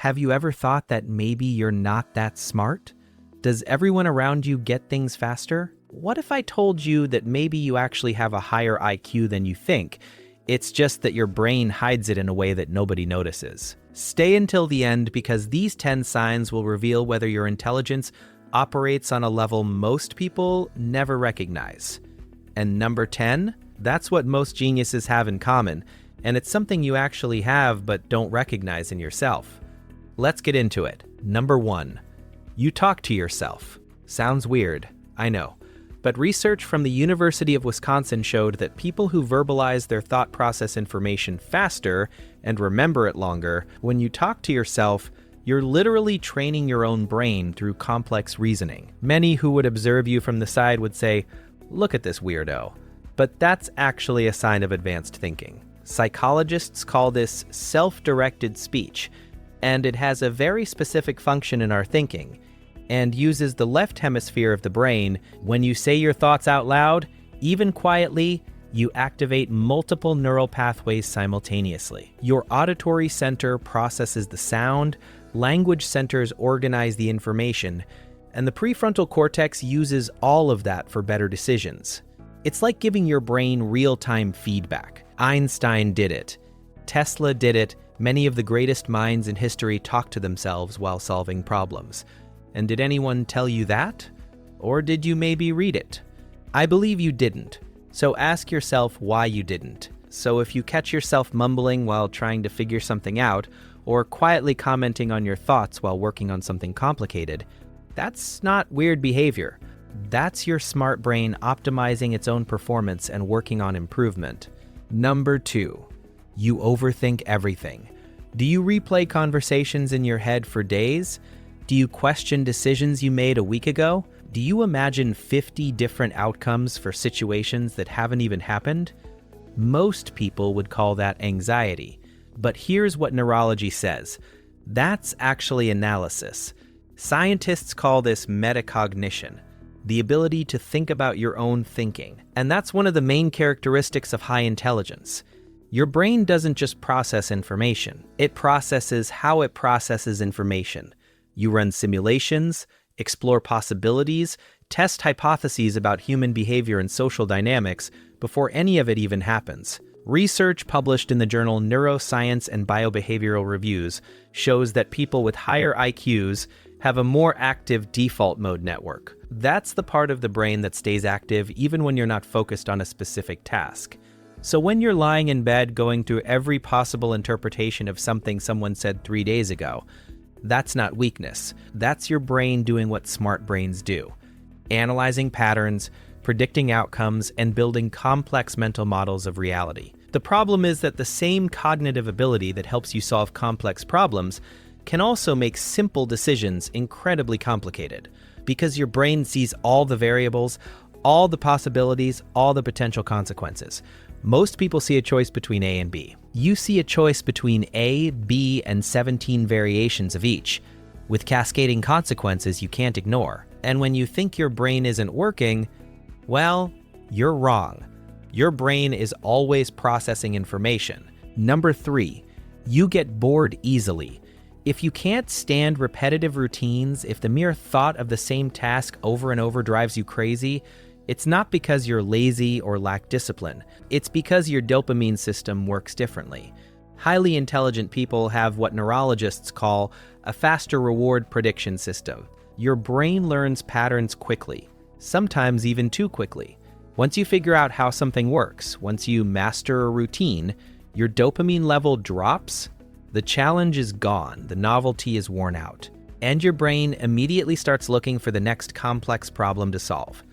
Have you ever thought that maybe you're not that smart? Does everyone around you get things faster? What if I told you that maybe you actually have a higher IQ than you think? It's just that your brain hides it in a way that nobody notices. Stay until the end because these 10 signs will reveal whether your intelligence operates on a level most people never recognize. And number 10, that's what most geniuses have in common, and it's something you actually have but don't recognize in yourself. Let's get into it. Number 1, you talk to yourself. Sounds weird, I know. But research from the University of Wisconsin showed that people who verbalize their thought process information faster and remember it longer, when you talk to yourself, you're literally training your own brain through complex reasoning. Many who would observe you from the side would say, "Look at this weirdo." But that's actually a sign of advanced thinking. Psychologists call this self-directed speech, and it has a very specific function in our thinking, and uses the left hemisphere of the brain. When you say your thoughts out loud, even quietly, you activate multiple neural pathways simultaneously. Your auditory center processes the sound, language centers organize the information, and the prefrontal cortex uses all of that for better decisions. It's like giving your brain real-time feedback. Einstein did it. Tesla did it. Many of the greatest minds in history talk to themselves while solving problems. And did anyone tell you that? Or did you maybe read it? I believe you didn't. So ask yourself why you didn't. So if you catch yourself mumbling while trying to figure something out, or quietly commenting on your thoughts while working on something complicated, that's not weird behavior. That's your smart brain optimizing its own performance and working on improvement. Number 2, you overthink everything. Do you replay conversations in your head for days? Do you question decisions you made a week ago? Do you imagine 50 different outcomes for situations that haven't even happened? Most people would call that anxiety. But here's what neurology says. That's actually analysis. Scientists call this metacognition, the ability to think about your own thinking. And that's one of the main characteristics of high intelligence. Your brain doesn't just process information, it processes how it processes information. You run simulations, explore possibilities, test hypotheses about human behavior and social dynamics before any of it even happens. Research published in the journal Neuroscience and Biobehavioral Reviews shows that people with higher IQs have a more active default mode network. That's the part of the brain that stays active even when you're not focused on a specific task. So when you're lying in bed going through every possible interpretation of something someone said 3 days ago, that's not weakness. That's your brain doing what smart brains do. Analyzing patterns, predicting outcomes, and building complex mental models of reality. The problem is that the same cognitive ability that helps you solve complex problems can also make simple decisions incredibly complicated, because your brain sees all the variables, all the possibilities, all the potential consequences. Most people see a choice between A and B. You see a choice between A, B, and 17 variations of each, with cascading consequences you can't ignore. And when you think your brain isn't working, well, you're wrong. Your brain is always processing information. Number 3, you get bored easily. If you can't stand repetitive routines, if the mere thought of the same task over and over drives you crazy, it's not because you're lazy or lack discipline. It's because your dopamine system works differently. Highly intelligent people have what neurologists call a faster reward prediction system. Your brain learns patterns quickly, sometimes even too quickly. Once you figure out how something works, once you master a routine, your dopamine level drops, the challenge is gone, the novelty is worn out, and your brain immediately starts looking for the next complex problem to solve.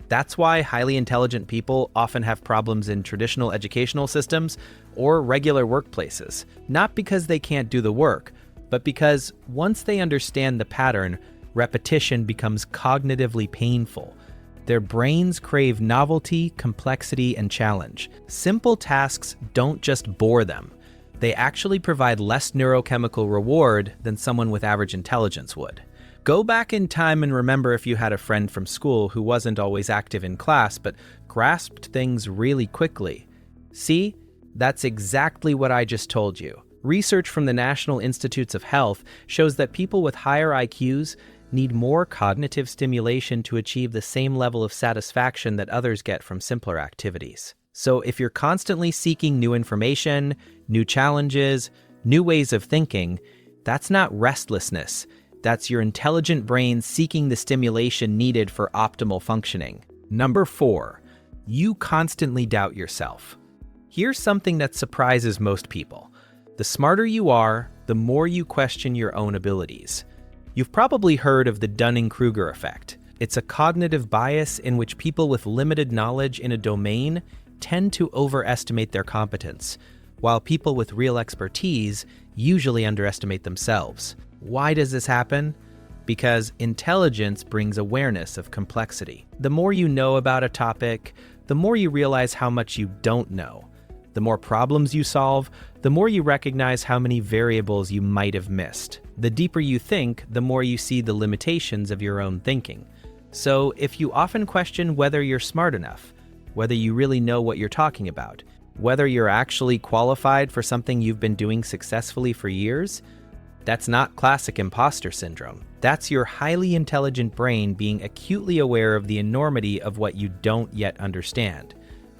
That's why highly intelligent people often have problems in traditional educational systems or regular workplaces. Not because they can't do the work, but because once they understand the pattern, repetition becomes cognitively painful. Their brains crave novelty, complexity, and challenge. Simple tasks don't just bore them. They actually provide less neurochemical reward than someone with average intelligence would. Go back in time and remember if you had a friend from school who wasn't always active in class but grasped things really quickly. See, that's exactly what I just told you. Research from the National Institutes of Health shows that people with higher IQs need more cognitive stimulation to achieve the same level of satisfaction that others get from simpler activities. So if you're constantly seeking new information, new challenges, new ways of thinking, that's not restlessness. That's your intelligent brain seeking the stimulation needed for optimal functioning. Number 4, you constantly doubt yourself. Here's something that surprises most people. The smarter you are, the more you question your own abilities. You've probably heard of the Dunning-Kruger effect. It's a cognitive bias in which people with limited knowledge in a domain tend to overestimate their competence, while people with real expertise usually underestimate themselves. Why does this happen? Because intelligence brings awareness of complexity. The more you know about a topic, the more you realize how much you don't know. The more problems you solve, the more you recognize how many variables you might have missed. The deeper you think, the more you see the limitations of your own thinking. So if you often question whether you're smart enough, whether you really know what you're talking about, whether you're actually qualified for something you've been doing successfully for years, that's not classic imposter syndrome. That's your highly intelligent brain being acutely aware of the enormity of what you don't yet understand.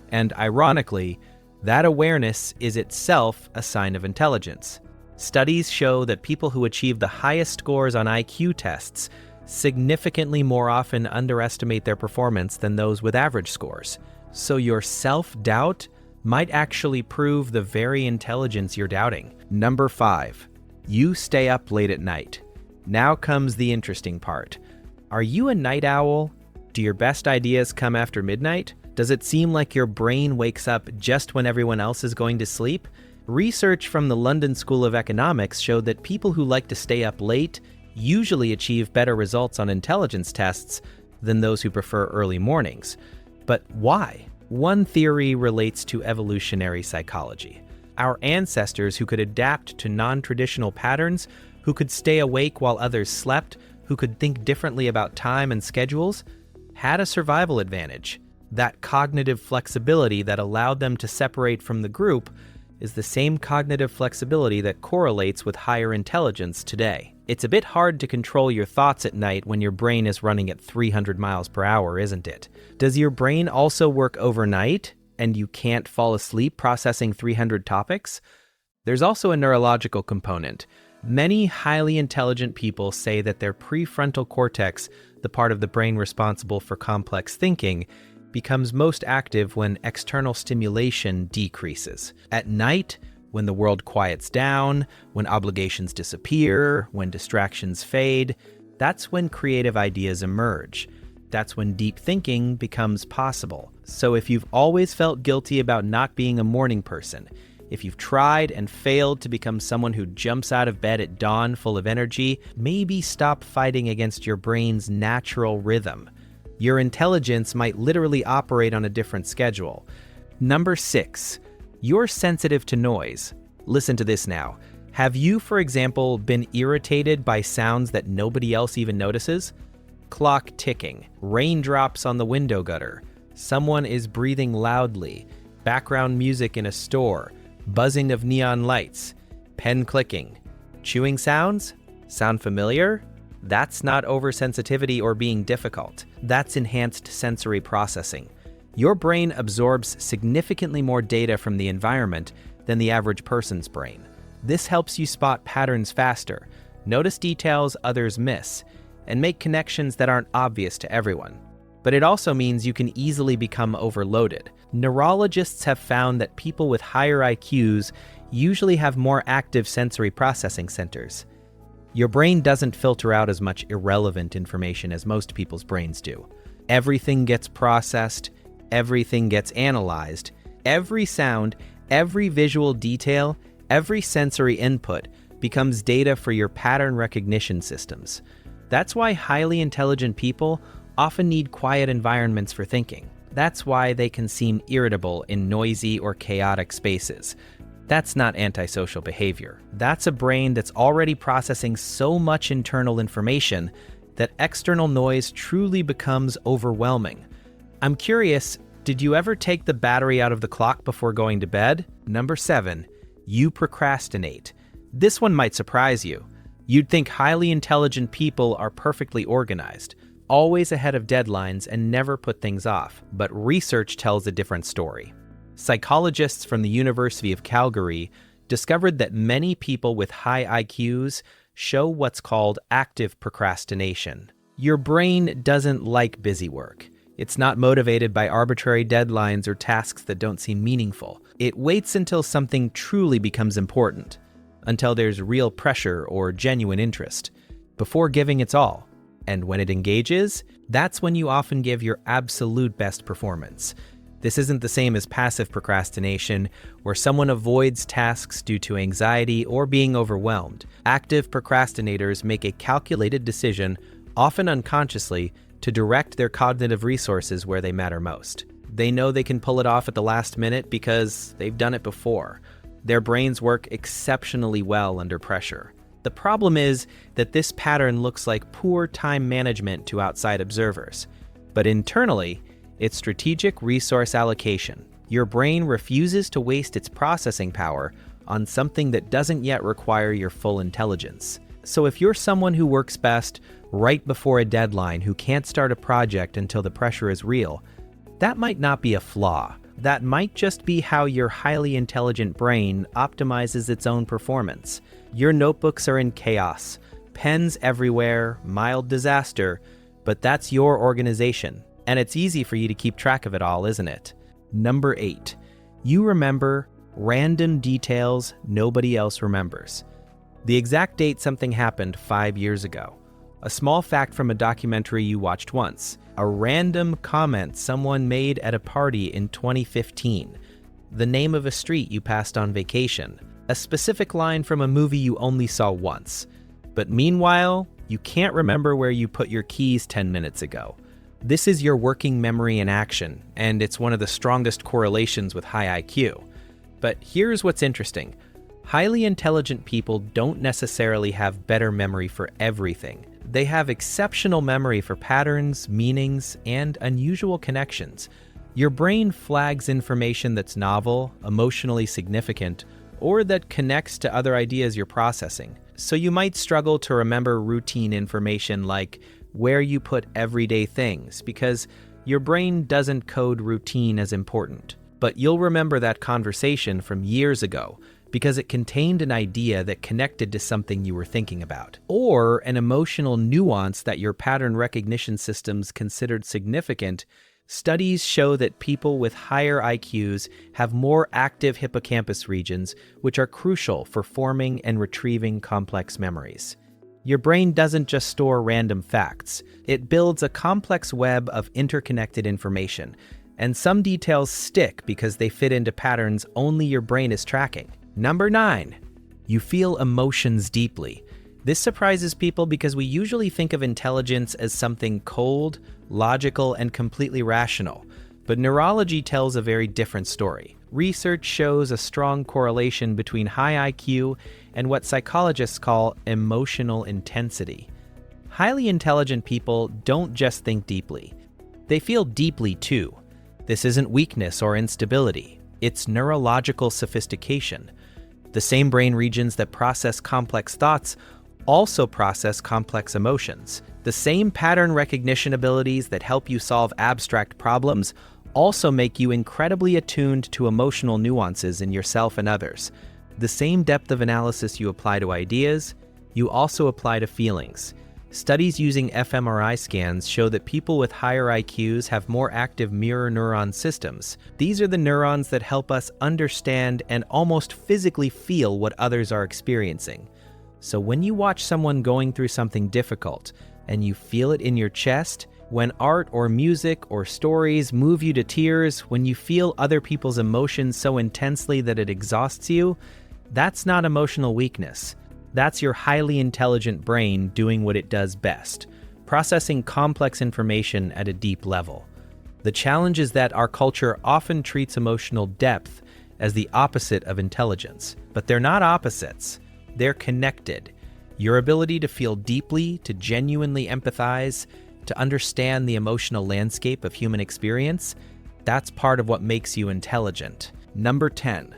And ironically, that awareness is itself a sign of intelligence. Studies show that people who achieve the highest scores on IQ tests significantly more often underestimate their performance than those with average scores. So your self-doubt might actually prove the very intelligence you're doubting. Number 5, you stay up late at night. Now comes the interesting part. Are you a night owl? Do your best ideas come after midnight? Does it seem like your brain wakes up just when everyone else is going to sleep? Research from the London School of Economics showed that people who like to stay up late usually achieve better results on intelligence tests than those who prefer early mornings. But why? One theory relates to evolutionary psychology. Our ancestors who could adapt to non-traditional patterns, who could stay awake while others slept, who could think differently about time and schedules, had a survival advantage. That cognitive flexibility that allowed them to separate from the group is the same cognitive flexibility that correlates with higher intelligence today. It's a bit hard to control your thoughts at night when your brain is running at 300 miles per hour, isn't it? Does your brain also work overnight and you can't fall asleep processing 300 topics? There's also a neurological component. Many highly intelligent people say that their prefrontal cortex, the part of the brain responsible for complex thinking, becomes most active when external stimulation decreases. At night, when the world quiets down, when obligations disappear, when distractions fade, that's when creative ideas emerge. That's when deep thinking becomes possible. So if you've always felt guilty about not being a morning person, if you've tried and failed to become someone who jumps out of bed at dawn full of energy, maybe stop fighting against your brain's natural rhythm. Your intelligence might literally operate on a different schedule. Number 6, you're sensitive to noise. Listen to this now. Have you, for example, been irritated by sounds that nobody else even notices? Clock ticking, raindrops on the window gutter, someone is breathing loudly, background music in a store, buzzing of neon lights, pen clicking. Chewing sounds? Sound familiar? That's not oversensitivity or being difficult. That's enhanced sensory processing. Your brain absorbs significantly more data from the environment than the average person's brain. This helps you spot patterns faster, notice details others miss, and make connections that aren't obvious to everyone. But it also means you can easily become overloaded. Neurologists have found that people with higher IQs usually have more active sensory processing centers. Your brain doesn't filter out as much irrelevant information as most people's brains do. Everything gets processed, everything gets analyzed. Every sound, every visual detail, every sensory input becomes data for your pattern recognition systems. That's why highly intelligent people often need quiet environments for thinking. That's why they can seem irritable in noisy or chaotic spaces. That's not antisocial behavior. That's a brain that's already processing so much internal information that external noise truly becomes overwhelming. I'm curious, did you ever take the battery out of the clock before going to bed? Number 7, You procrastinate. This one might surprise you. You'd think highly intelligent people are perfectly organized, always ahead of deadlines and never put things off, but research tells a different story. Psychologists from the University of Calgary discovered that many people with high IQs show what's called active procrastination. Your brain doesn't like busy work. It's not motivated by arbitrary deadlines or tasks that don't seem meaningful. It waits until something truly becomes important, until there's real pressure or genuine interest, before giving its all. And when it engages, that's when you often give your absolute best performance. This isn't the same as passive procrastination, where someone avoids tasks due to anxiety or being overwhelmed. Active procrastinators make a calculated decision, often unconsciously, to direct their cognitive resources where they matter most. They know they can pull it off at the last minute because they've done it before. Their brains work exceptionally well under pressure. The problem is that this pattern looks like poor time management to outside observers. But internally, it's strategic resource allocation. Your brain refuses to waste its processing power on something that doesn't yet require your full intelligence. So if you're someone who works best right before a deadline, who can't start a project until the pressure is real, that might not be a flaw. That might just be how your highly intelligent brain optimizes its own performance. Your notebooks are in chaos, pens everywhere, mild disaster, but that's your organization, and it's easy for you to keep track of it all, isn't it? Number 8, you remember random details nobody else remembers. The exact date something happened 5 years ago. A small fact from a documentary you watched once. A random comment someone made at a party in 2015. The name of a street you passed on vacation. A specific line from a movie you only saw once. But meanwhile, you can't remember where you put your keys 10 minutes ago. This is your working memory in action, and it's one of the strongest correlations with high IQ. But here's what's interesting. Highly intelligent people don't necessarily have better memory for everything. They have exceptional memory for patterns, meanings, and unusual connections. Your brain flags information that's novel, emotionally significant, or that connects to other ideas you're processing. So you might struggle to remember routine information like where you put everyday things, because your brain doesn't code routine as important. But you'll remember that conversation from years ago, because it contained an idea that connected to something you were thinking about, or an emotional nuance that your pattern recognition systems considered significant. Studies show that people with higher IQs have more active hippocampus regions, which are crucial for forming and retrieving complex memories. Your brain doesn't just store random facts. It builds a complex web of interconnected information, and some details stick because they fit into patterns only your brain is tracking. Number 9, you feel emotions deeply. This surprises people because we usually think of intelligence as something cold, logical, and completely rational. But neurology tells a very different story. Research shows a strong correlation between high IQ and what psychologists call emotional intensity. Highly intelligent people don't just think deeply. They feel deeply too. This isn't weakness or instability. It's neurological sophistication. The same brain regions that process complex thoughts also process complex emotions. The same pattern recognition abilities that help you solve abstract problems also make you incredibly attuned to emotional nuances in yourself and others. The same depth of analysis you apply to ideas, you also apply to feelings. Studies using fMRI scans show that people with higher IQs have more active mirror neuron systems. These are the neurons that help us understand and almost physically feel what others are experiencing. So when you watch someone going through something difficult and you feel it in your chest, when art or music or stories move you to tears, when you feel other people's emotions so intensely that it exhausts you, that's not emotional weakness. That's your highly intelligent brain doing what it does best, processing complex information at a deep level. The challenge is that our culture often treats emotional depth as the opposite of intelligence, but they're not opposites. They're connected. Your ability to feel deeply, to genuinely empathize, to understand the emotional landscape of human experience, that's part of what makes you intelligent. Number 10,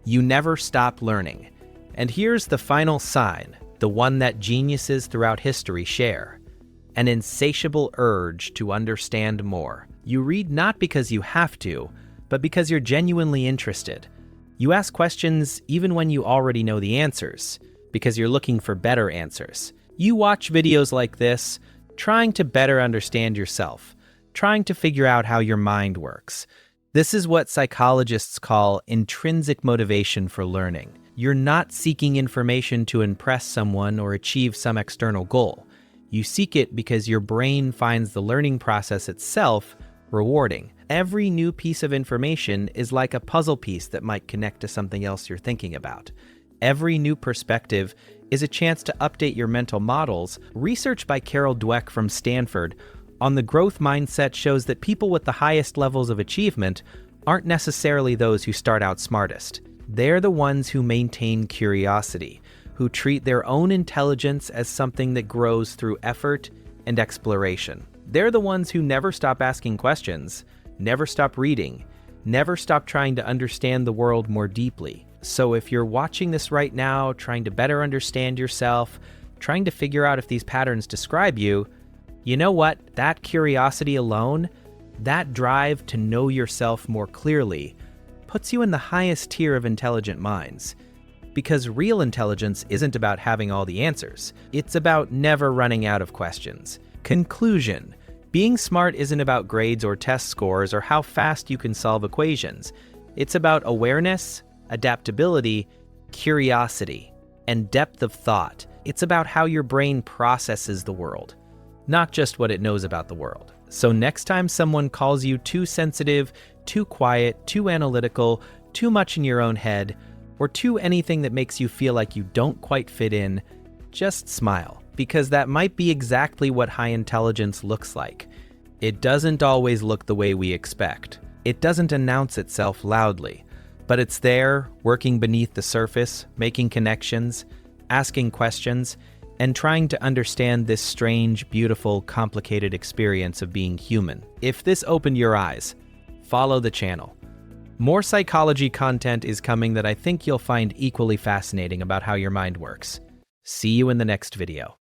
You never stop learning. And here's the final sign, the one that geniuses throughout history share: an insatiable urge to understand more. You read not because you have to, but because you're genuinely interested. You ask questions even when you already know the answers, because you're looking for better answers. You watch videos like this, trying to better understand yourself, trying to figure out how your mind works. This is what psychologists call intrinsic motivation for learning. You're not seeking information to impress someone or achieve some external goal. You seek it because your brain finds the learning process itself rewarding. Every new piece of information is like a puzzle piece that might connect to something else you're thinking about. Every new perspective is a chance to update your mental models. Research by Carol Dweck from Stanford on the growth mindset shows that people with the highest levels of achievement aren't necessarily those who start out smartest. They're the ones who maintain curiosity, who treat their own intelligence as something that grows through effort and exploration. They're the ones who never stop asking questions, never stop reading, never stop trying to understand the world more deeply. So if you're watching this right now, trying to better understand yourself, trying to figure out if these patterns describe you, you know what? That curiosity alone, that drive to know yourself more clearly, puts you in the highest tier of intelligent minds. Because real intelligence isn't about having all the answers. It's about never running out of questions. Conclusion: being smart isn't about grades or test scores or how fast you can solve equations. It's about awareness, adaptability, curiosity, and depth of thought. It's about how your brain processes the world, not just what it knows about the world. So next time someone calls you too sensitive, too quiet, too analytical, too much in your own head, or too anything that makes you feel like you don't quite fit in, just smile, because that might be exactly what high intelligence looks like. It doesn't always look the way we expect. It doesn't announce itself loudly, but it's there, working beneath the surface, making connections, asking questions, and trying to understand this strange, beautiful, complicated experience of being human. If this opened your eyes, follow the channel. More psychology content is coming that I think you'll find equally fascinating about how your mind works. See you in the next video.